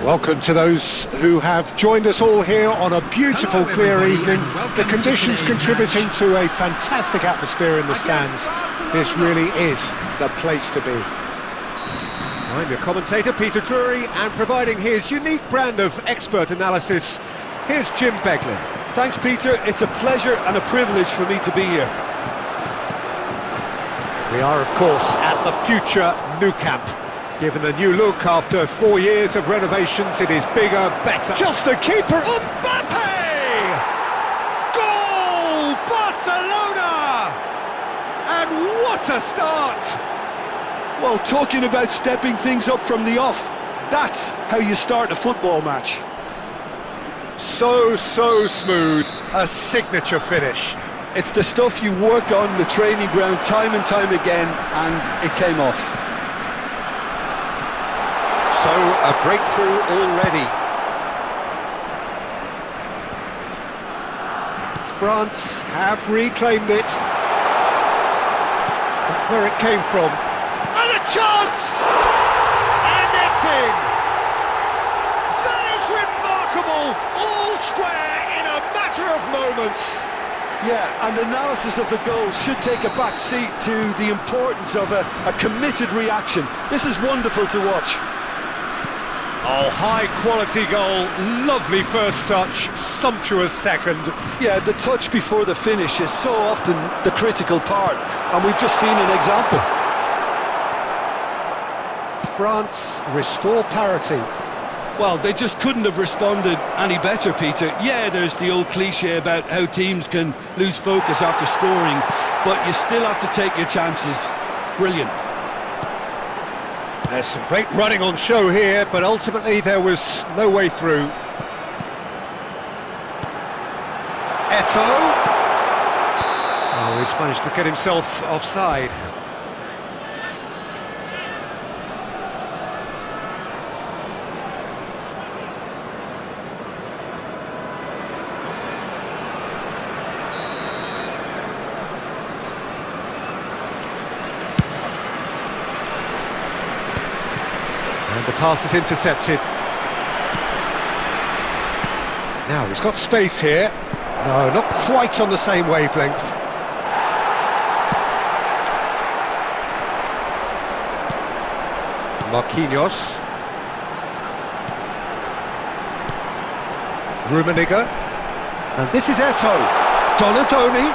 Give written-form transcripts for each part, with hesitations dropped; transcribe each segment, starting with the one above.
Welcome to those who have joined us all here on a beautiful, clear evening. The conditions contributing to a fantastic atmosphere in the stands. This really is the place to be. I'm your commentator, Peter Drury, and providing his unique brand of expert analysis, here's Jim Beglin. Thanks, Peter. It's a pleasure and a privilege for me to be here. We are, of course, at the future Nou Camp. Given a new look after 4 years of renovations, it is bigger, better. Just the keeper, Mbappe! Goal, Barcelona! And what a start! Well, talking about stepping things up from the off, that's how you start a football match. So smooth, a signature finish. It's the stuff you work on the training ground time and time again, and it came off. So, a breakthrough already. France have reclaimed it. Where it came from. And a chance! And it's in! That is remarkable! All square in a matter of moments. Yeah, and analysis of the goal should take a back seat to the importance of a committed reaction. This is wonderful to watch. Oh, high-quality goal, lovely first touch, sumptuous second. Yeah, the touch before the finish is so often the critical part, and we've just seen an example. France restore parity. Well, they just couldn't have responded any better, Peter. Yeah, there's the old cliche about how teams can lose focus after scoring, but you still have to take your chances. Brilliant. There's some great running on show here, but ultimately there was no way through. Eto'o. Oh, he's managed to get himself offside. And the pass is intercepted. Now he's got space here. No, not quite on the same wavelength. Marquinhos. Rummenigge. And this is Eto'o. Donadoni.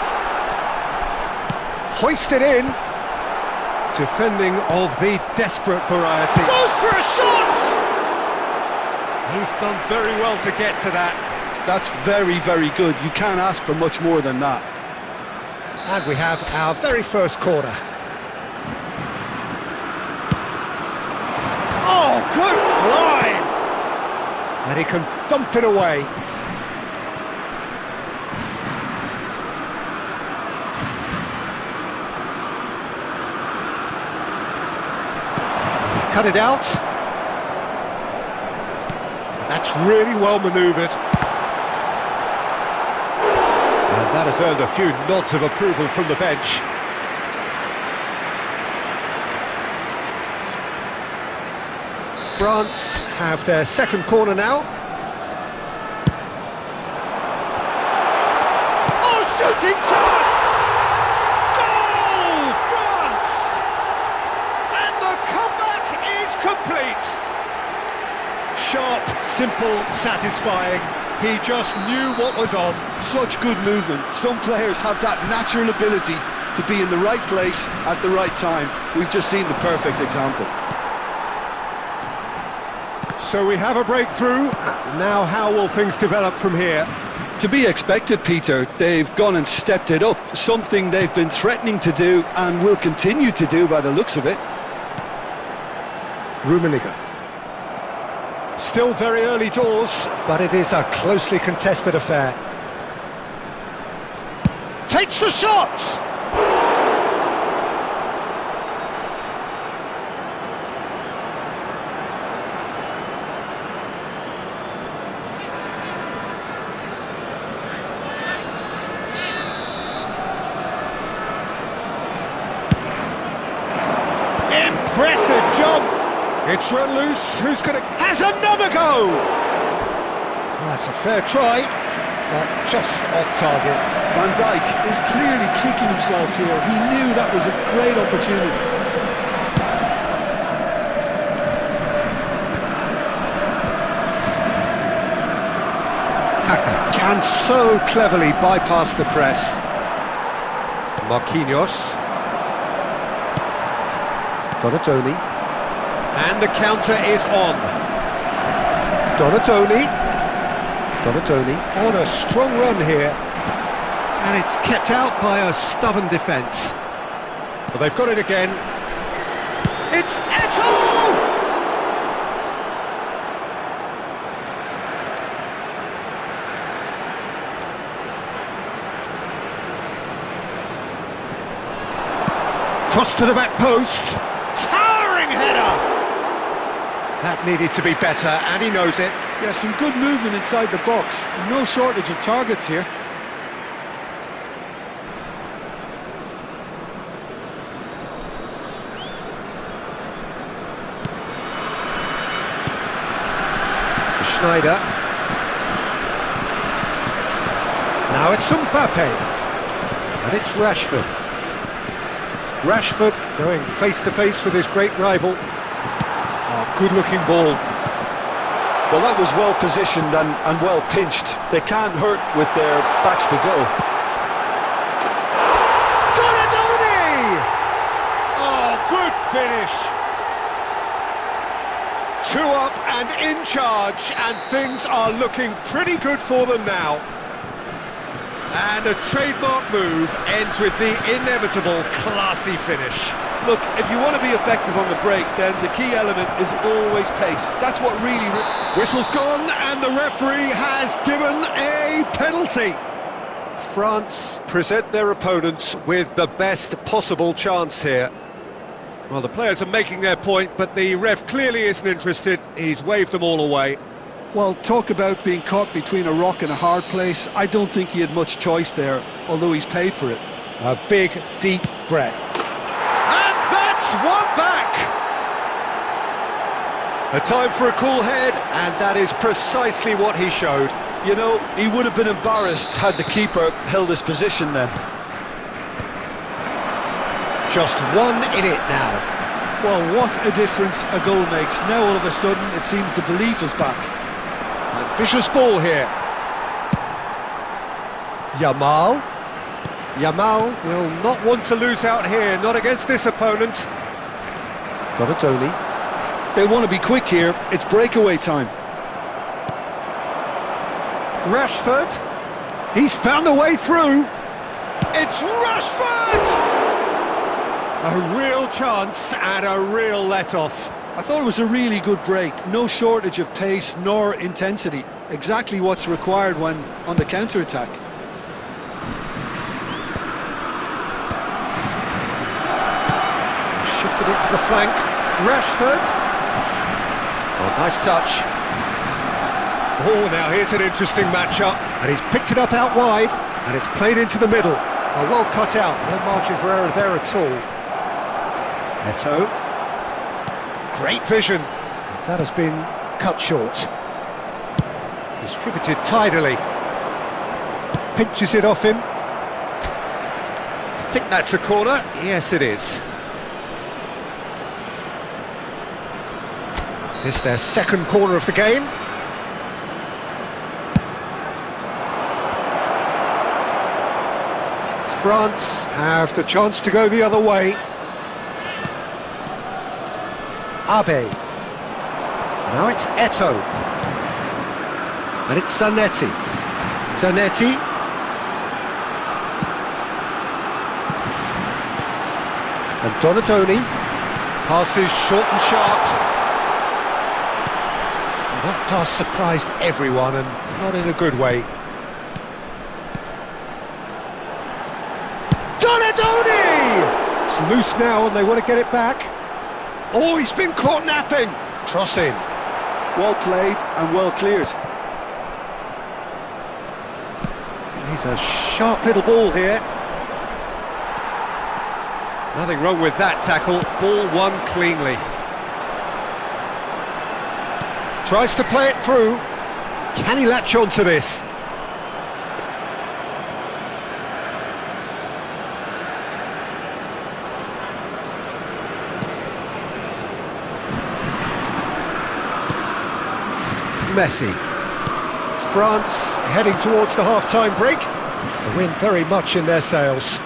Hoisted in. Defending of the desperate variety. Goes for a shot! He's done very well to get to that. That's very, very good. You can't ask for much more than that. And we have our very first corner. Oh, good line! And he can thump it away. Cut it out. And that's really well manoeuvred. And that has earned a few nods of approval from the bench. France have their second corner now. Oh, shooting chance! Goal, France! And the comeback is complete. Sharp, simple, satisfying. He just knew what was on. Such good movement. Some players have that natural ability to be in the right place at the right time. We've just seen the perfect example. So we have a breakthrough. Now how will things develop from here? To be expected, Peter. They've gone and stepped it up. Something they've been threatening to do and will continue to do by the looks of it. Rummenigge. Still very early doors, but it is a closely contested affair. Takes the shot! Impressive jump! It's run loose. Who's going to... Has another go! That's a fair try, but just off target. Van Dijk is clearly kicking himself here. He knew that was a great opportunity. Kaka can so cleverly bypass the press. Marquinhos. Donatoni. And the counter is on. Donatoni on a strong run here. And it's kept out by a stubborn defence. Well, they've got it again. It's Eto'o! Cross to the back post. Towering header! That needed to be better, and he knows it. Yeah, some good movement inside the box. No shortage of targets here. Schneider. Now it's Mbappe. And it's Rashford. Rashford going face-to-face with his great rival. Oh, good-looking ball. Well, that was well positioned and well pinched. They can't hurt with their backs to go. Donadoni! Oh, good finish. 2 up and in charge, and things are looking pretty good for them now. And a trademark move ends with the inevitable classy finish. Look, if you want to be effective on the break, then the key element is always pace. That's what really... Whistle's gone, and the referee has given a penalty. France present their opponents with the best possible chance here. Well, the players are making their point, but the ref clearly isn't interested. He's waved them all away. Well, talk about being caught between a rock and a hard place. I don't think he had much choice there, although he's paid for it. A big, deep breath. And that's one back! A time for a cool head, and that is precisely what he showed. You know, he would have been embarrassed had the keeper held his position then. Just 1 in it now. Well, what a difference a goal makes. Now all of a sudden it seems the belief is back. Ambitious ball here. Yamal. Yamal will not want to lose out here, not against this opponent. Donatoni. They want to be quick here. It's breakaway time. Rashford. He's found a way through. It's Rashford! A real chance and a real let-off. I thought it was a really good break. No shortage of pace nor intensity. Exactly what's required when on the counter-attack. Shifted it to the flank. Rashford. Oh, nice touch. Oh, now here's an interesting matchup. And he's picked it up out wide, and it's played into the middle. Oh, well cut out. No margin for error there at all. Eto'o. Great vision. That has been cut short. Distributed tidily. Pinches it off him. I think that's a corner. Yes, it is. This is their second corner of the game. France have the chance to go the other way. Abe. Now it's Eto'o. And it's Zanetti. Zanetti. And Donatoni. Passes short and sharp. And that pass surprised everyone, and not in a good way. Donatoni! It's loose now, and they want to get it back. Oh, he's been caught napping. Cross in. Well played and well cleared. He's a sharp little ball here. Nothing wrong with that tackle. Ball won cleanly. Tries to play it through. Can he latch on to this? Messi. France heading towards the half-time break. The wind very much in their sails.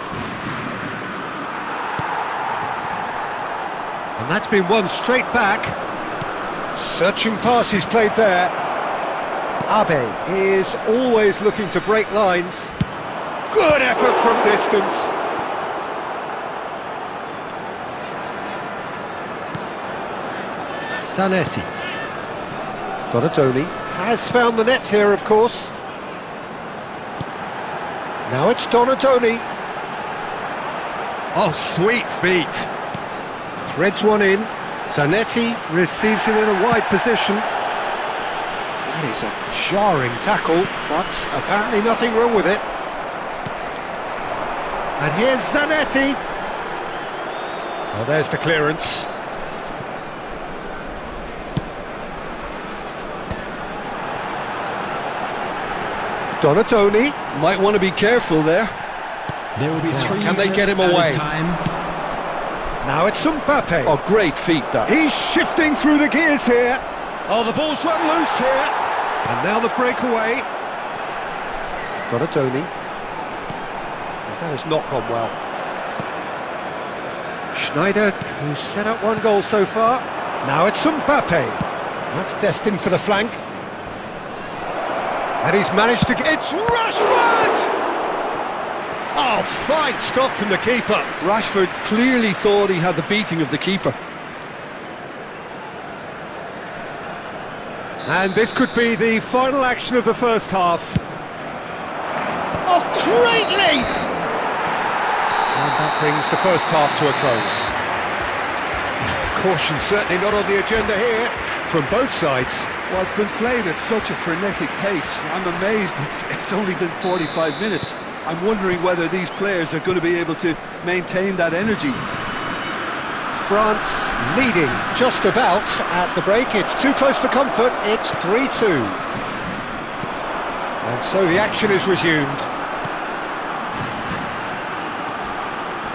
And that's been won straight back. Searching pass he's played there. Abe is always looking to break lines. Good effort from distance. Zanetti. Donatoni has found the net here, of course. Now it's Donatoni. Oh, sweet feet. Threads one in. Zanetti receives it in a wide position. That is a jarring tackle, but apparently nothing wrong with it. And here's Zanetti. Oh, there's the clearance. Donatoni. Might want to be careful there. There will be 3 can they get him minutes away? added time. Now it's Mbappe. Oh, great feet that. He's shifting through the gears here. Oh, the ball's run loose here. And now the breakaway. Donatoni. Well, that has not gone well. Schneider, who's set up 1 goal so far. Now it's Mbappe. That's destined for the flank. And he's managed to get... It's Rashford! Oh, fine stop from the keeper. Rashford clearly thought he had the beating of the keeper. And this could be the final action of the first half. Oh, great leap! And that brings the first half to a close. Caution certainly not on the agenda here from both sides. Well, it's been played at such a frenetic pace. I'm amazed it's only been 45 minutes. I'm wondering whether these players are going to be able to maintain that energy. France leading just about at the break. It's too close for comfort. It's 3-2. And so the action is resumed.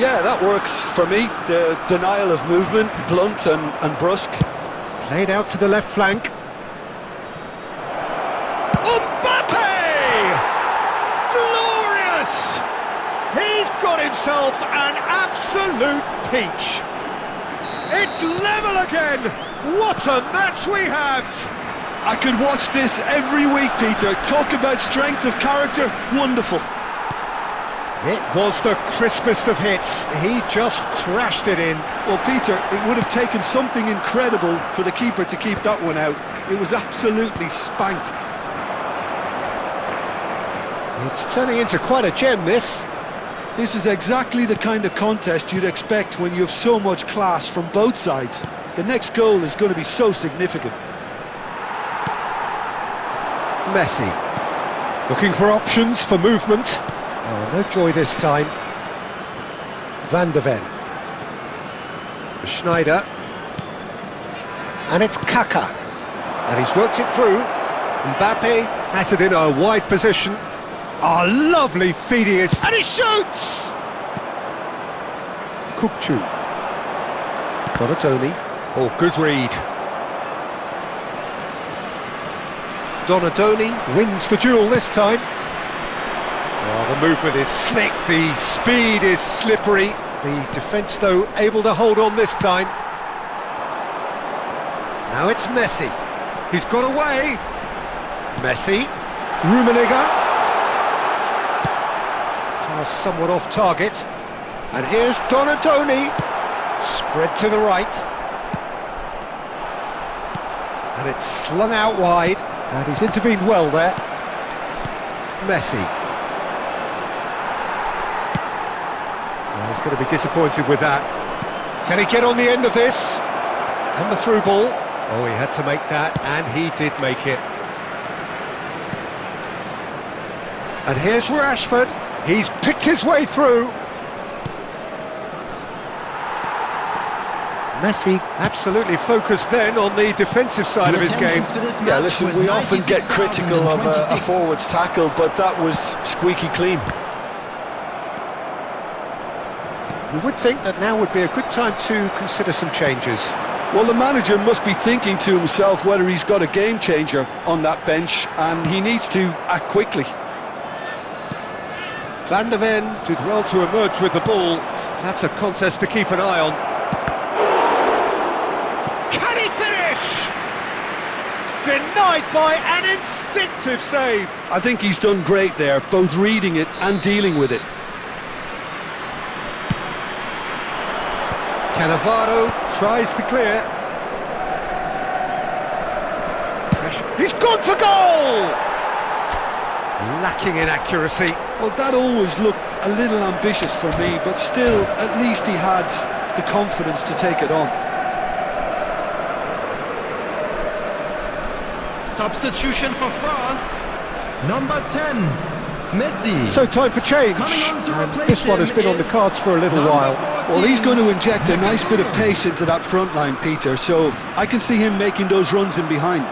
Yeah, that works for me. The denial of movement, blunt and brusque. Played out to the left flank. Mbappe! Glorious! He's got himself an absolute peach. It's level again! What a match we have! I could watch this every week, Peter. Talk about strength of character, wonderful. It was the crispest of hits. He just crashed it in. Well, Peter, it would have taken something incredible for the keeper to keep that one out. It was absolutely spanked. It's turning into quite a gem, this. This is exactly the kind of contest you'd expect when you have so much class from both sides. The next goal is going to be so significant. Messi. Looking for options for movement. Oh, no joy this time. Van de Ven. Schneider. And it's Kaka. And he's worked it through. Mbappe has it in a wide position. Oh, lovely feed he is. And he shoots! Kukçu. Donatoni. Oh, good read. Donatoni wins the duel this time. Oh, the movement is slick, the speed is slippery. The defence, though, able to hold on this time. Now it's Messi. He's got away. Messi. Rummenigge. Somewhat off target. And here's Donatoni. Spread to the right. And it's slung out wide. And he's intervened well there. Messi. Well, he's going to be disappointed with that. Can he get on the end of this? And the through ball. Oh, he had to make that, and he did make it. And here's Rashford. He's picked his way through. Messi absolutely focused then on the defensive side of his game. Yeah, listen, we often get critical of a forward's tackle, but that was squeaky clean. You would think that now would be a good time to consider some changes. Well, the manager must be thinking to himself whether he's got a game changer on that bench, and he needs to act quickly. Van der Ven did well to emerge with the ball. That's a contest to keep an eye on. Can he finish? Denied by an instinctive save. I think he's done great there, both reading it and dealing with it. Cannavaro tries to clear. Pressure. He's gone for goal! Lacking in accuracy. Well, that always looked a little ambitious for me, but still, at least he had the confidence to take it on. Substitution for France. Number 10, Messi. So time for change. And this one has been on the cards for a little while. Well, he's going to inject a nice bit of pace into that front line, Peter, so I can see him making those runs in behind.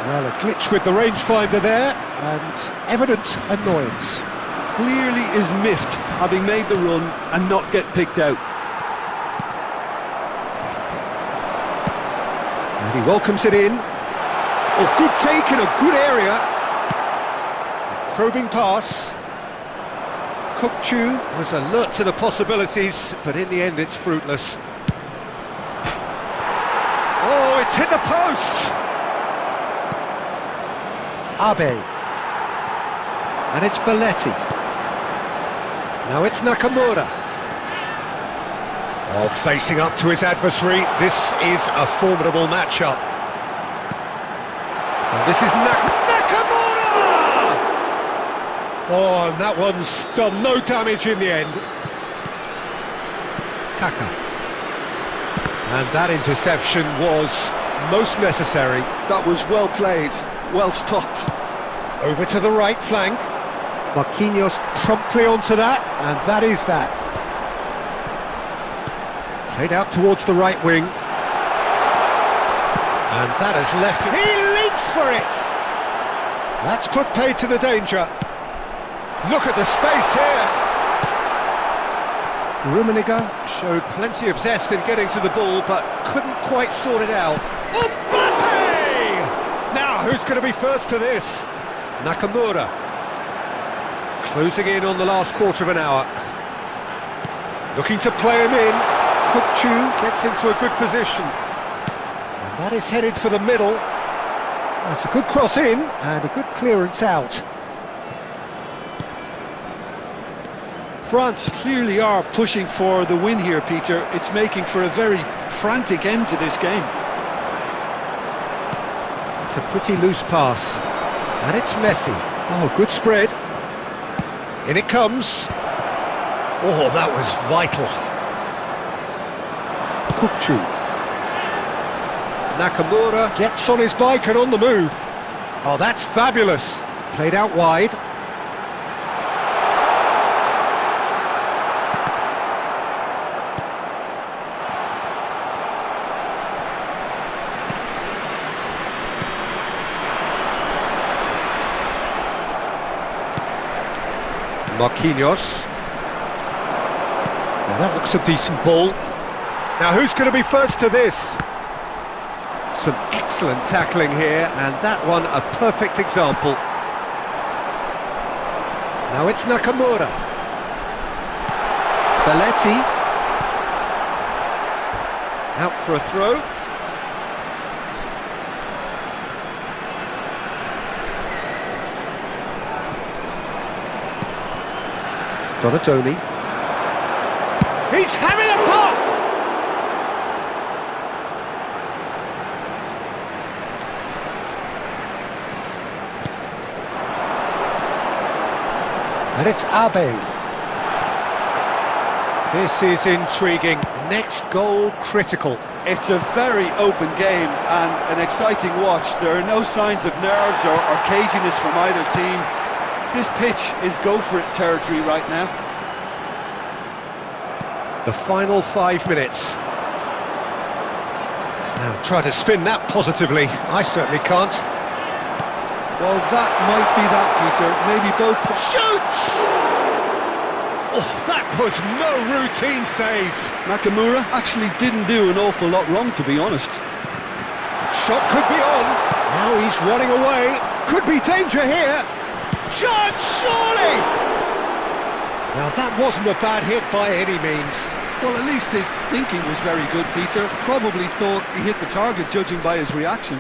Well, a glitch with the rangefinder there, and evident annoyance. Clearly is miffed, having made the run and not get picked out. And he welcomes it in. Oh, good take in a good area. Probing pass. Kokchu was alert to the possibilities, but in the end it's fruitless. Oh, it's hit the post! Abe. And it's Belletti. Now it's Nakamura. Oh, facing up to his adversary, this is a formidable matchup. And this is Nakamura! Oh, and that one's done no damage in the end. Kaka. And that interception was most necessary. That was well played, well stopped. Over to the right flank. Marquinhos promptly onto that, and that is that. Played out towards the right wing. And that has left him. He leaps for it! That's put paid to the danger. Look at the space here. Rummenigge showed plenty of zest in getting to the ball, but couldn't quite sort it out. Mbappe! Now, who's going to be first to this? Nakamura. Closing in on the last quarter of an hour. Looking to play him in. Kokchu gets into a good position. And that is headed for the middle. That's a good cross in and a good clearance out. France clearly are pushing for the win here, Peter. It's making for a very frantic end to this game. It's a pretty loose pass. And it's Messi. Oh, good spread. In it comes. Oh, that was vital. Kokchu. Nakamura gets on his bike and on the move. Oh, that's fabulous. Played out wide. Marquinhos. Now that looks a decent ball. Now who's going to be first to this? Some excellent tackling here, and that one a perfect example. Now it's Nakamura. Belletti. Out for a throw. Donatoni. He's having a pop! And it's Abe. This is intriguing. Next goal critical. It's a very open game and an exciting watch. There are no signs of nerves or caginess from either team. This pitch is go-for-it territory right now. The final 5 minutes. Now, try to spin that positively. I certainly can't. Well, that might be that, Peter. Maybe both... Shoots! Oh, that was no routine save. Nakamura actually didn't do an awful lot wrong, to be honest. Shot could be on. Now he's running away. Could be danger here. Chance, surely! Now that wasn't a bad hit by any means. Well, at least his thinking was very good, Peter. Probably thought he hit the target, judging by his reaction.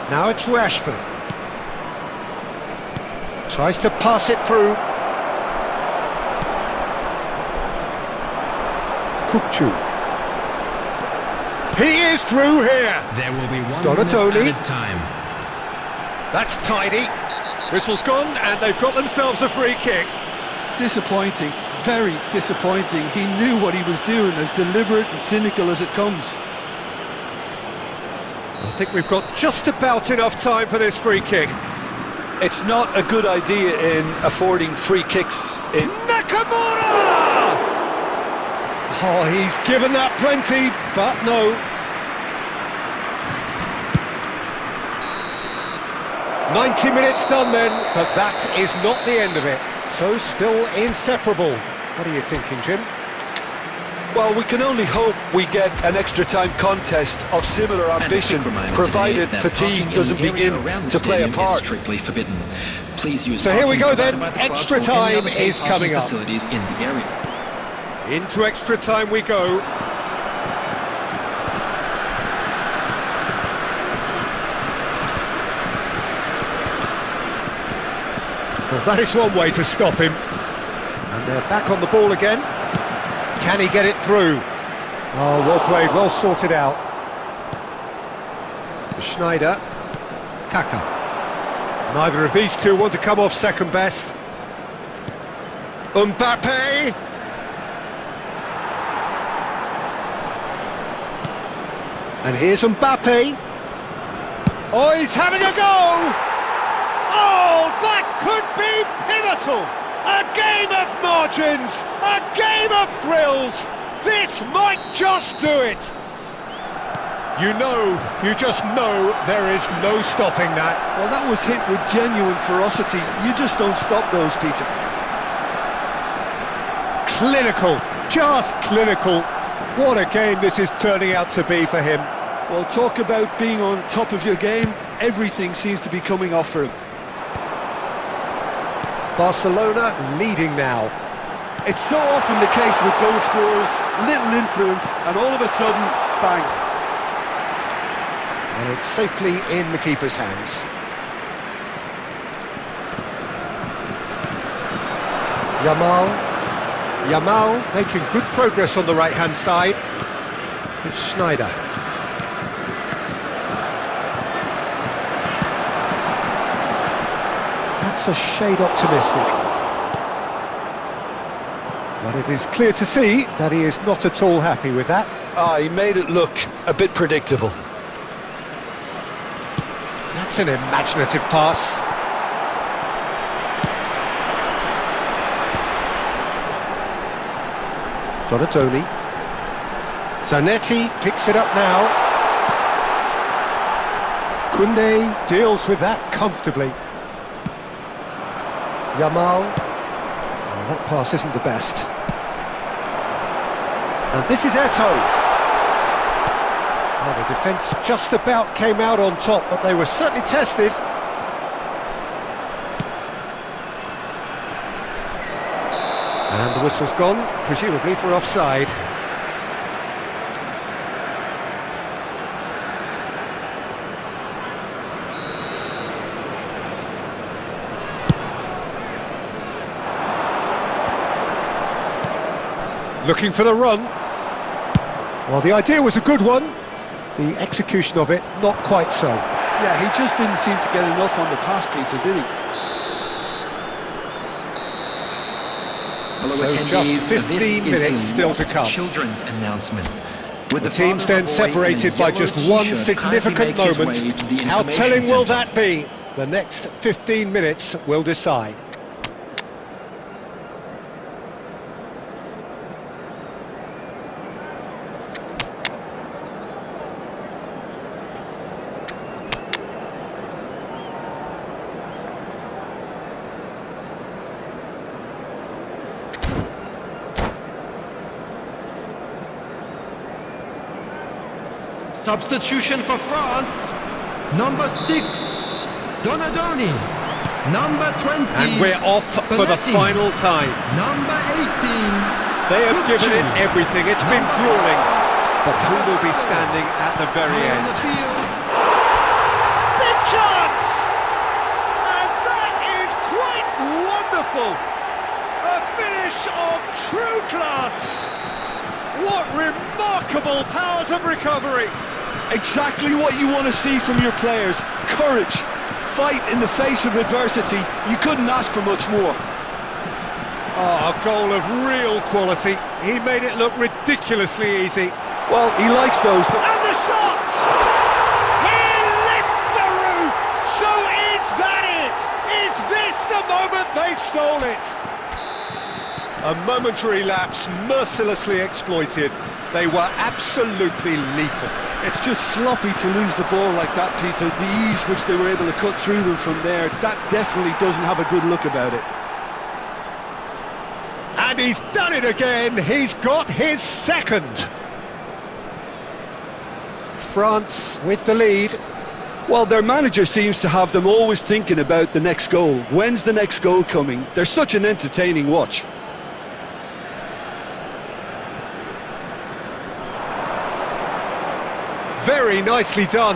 Now it's Rashford. Tries to pass it through. Kupchu. He is through here. There will be 1 Donatoni. minute added time. That's tidy. Whistle's gone, and they've got themselves a free kick. Disappointing, very disappointing. He knew what he was doing, as deliberate and cynical as it comes. I think we've got just about enough time for this free kick. It's not a good idea in affording free kicks in... Nakamura! Oh, he's given that plenty, but no. "90 minutes done then, but that is not the end of it. So still inseparable. What are you thinking, Jim? Well, we can only hope we get an extra-time contest of similar ambition, provided fatigue doesn't begin to play a part. Strictly forbidden. Please use So here we go then, extra time is coming up. Facilities in the area. Into extra time we go. Well, that is one way to stop him. And they're back on the ball again. Can he get it through? Oh, well played, well sorted out. Schneider. Kaka. Neither of these two want to come off second best. Mbappe. And here's Mbappe. Oh, he's having a go! Oh, that could be pivotal! A game of margins! A game of thrills! This might just do it! You just know there is no stopping that. Well, that was hit with genuine ferocity. You just don't stop those, Peter. Clinical, just clinical. What a game this is turning out to be for him. Well, talk about being on top of your game. Everything seems to be coming off for him. Barcelona leading now. It's so often the case with goal scorers, little influence, and all of a sudden, bang. And it's safely in the keeper's hands. Yamal making good progress on the right-hand side. It's Schneider. That's a shade optimistic. But it is clear to see that he is not at all happy with that. He made it look a bit predictable. That's an imaginative pass. Donatoni. Zanetti picks it up now. Koundé deals with that comfortably. Yamal. Oh, that pass isn't the best. And this is Eto'o. Oh, the defence just about came out on top, but they were certainly tested. And the whistle's gone, presumably for offside. Looking for the run. Well, the idea was a good one. The execution of it, not quite so. Yeah, he just didn't seem to get enough on the pass, Peter, did he? So just 15 minutes still to come. Children's announcement. The teams then separated by just one significant moment. How telling will that be? The next 15 minutes will decide. Substitution for France. Number 6, Donadoni. Number 20. And we're off for the final time. Number 18. They have given it everything. It's been grueling. But who will be standing at the very On end? the field. Big chance! And that is quite wonderful! A finish of true class! What remarkable powers of recovery! Exactly what you want to see from your players. Courage, fight in the face of adversity. You couldn't ask for much more. Oh, a goal of real quality. He made it look ridiculously easy. Well, he likes those. And the shot! He lifts the roof! So is that it? Is this the moment they stole it? A momentary lapse mercilessly exploited. They were absolutely lethal. It's just sloppy to lose the ball like that, Peter. The ease which they were able to cut through them from there, that definitely doesn't have a good look about it. And he's done it again. He's got his second. France with the lead. Well, their manager seems to have them always thinking about the next goal. When's the next goal coming? They're such an entertaining watch. Very nicely done.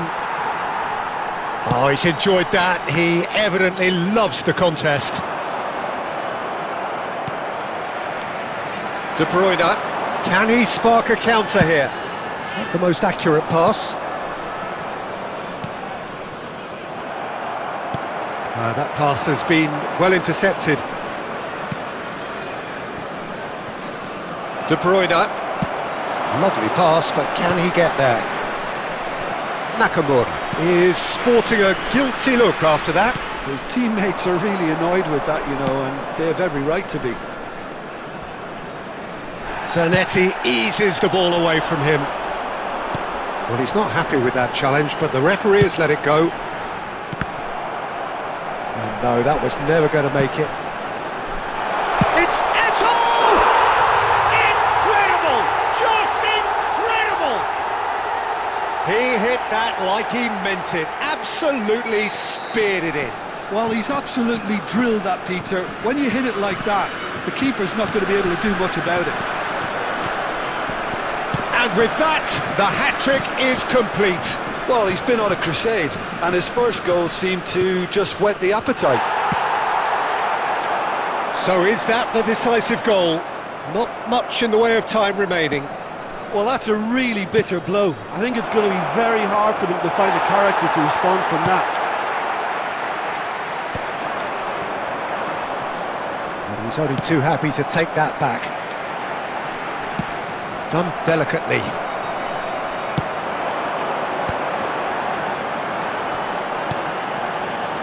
Oh, he's enjoyed that. He evidently loves the contest. De Bruyne. Can he spark a counter here? Not the most accurate pass. That pass has been well intercepted. De Bruyne. Lovely pass, but can he get there? Nakamura is sporting a guilty look after that. His teammates are really annoyed with that, you know, and they have every right to be. Zanetti eases the ball away from him. Well, he's not happy with that challenge, but the referee has let it go. And no, that was never going to make it. It's Eto'o! Incredible! Just incredible! He hit that like he meant it. Absolutely speared it in. Well, he's absolutely drilled that, Peter. When you hit it like that, the keeper's not going to be able to do much about it. And with that, the hat-trick is complete. Well, he's been on a crusade, and his first goal seemed to just whet the appetite. So is that the decisive goal? Not much in the way of time remaining. Well, that's a really bitter blow. I think it's going to be very hard for them to find the character to respond from that. And he's only too happy to take that back. Done delicately.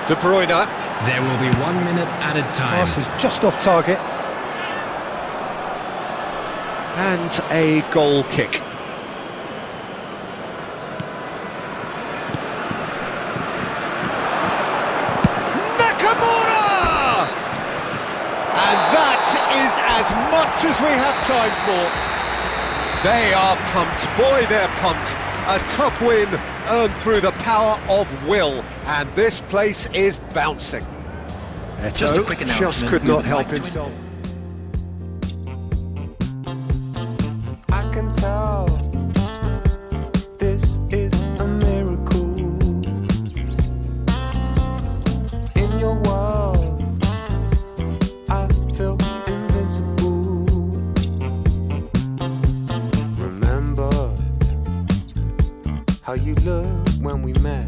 De Bruyne. There will be 1 minute added time. Pass is just off target. And a goal kick. Nakamura! And that is as much as we have time for. They are pumped, boy they're pumped. A tough win earned through the power of will, and this place is bouncing. Eto'o just could not help himself. I can tell this is a miracle. In your world, I feel invincible. Remember how you looked when we met.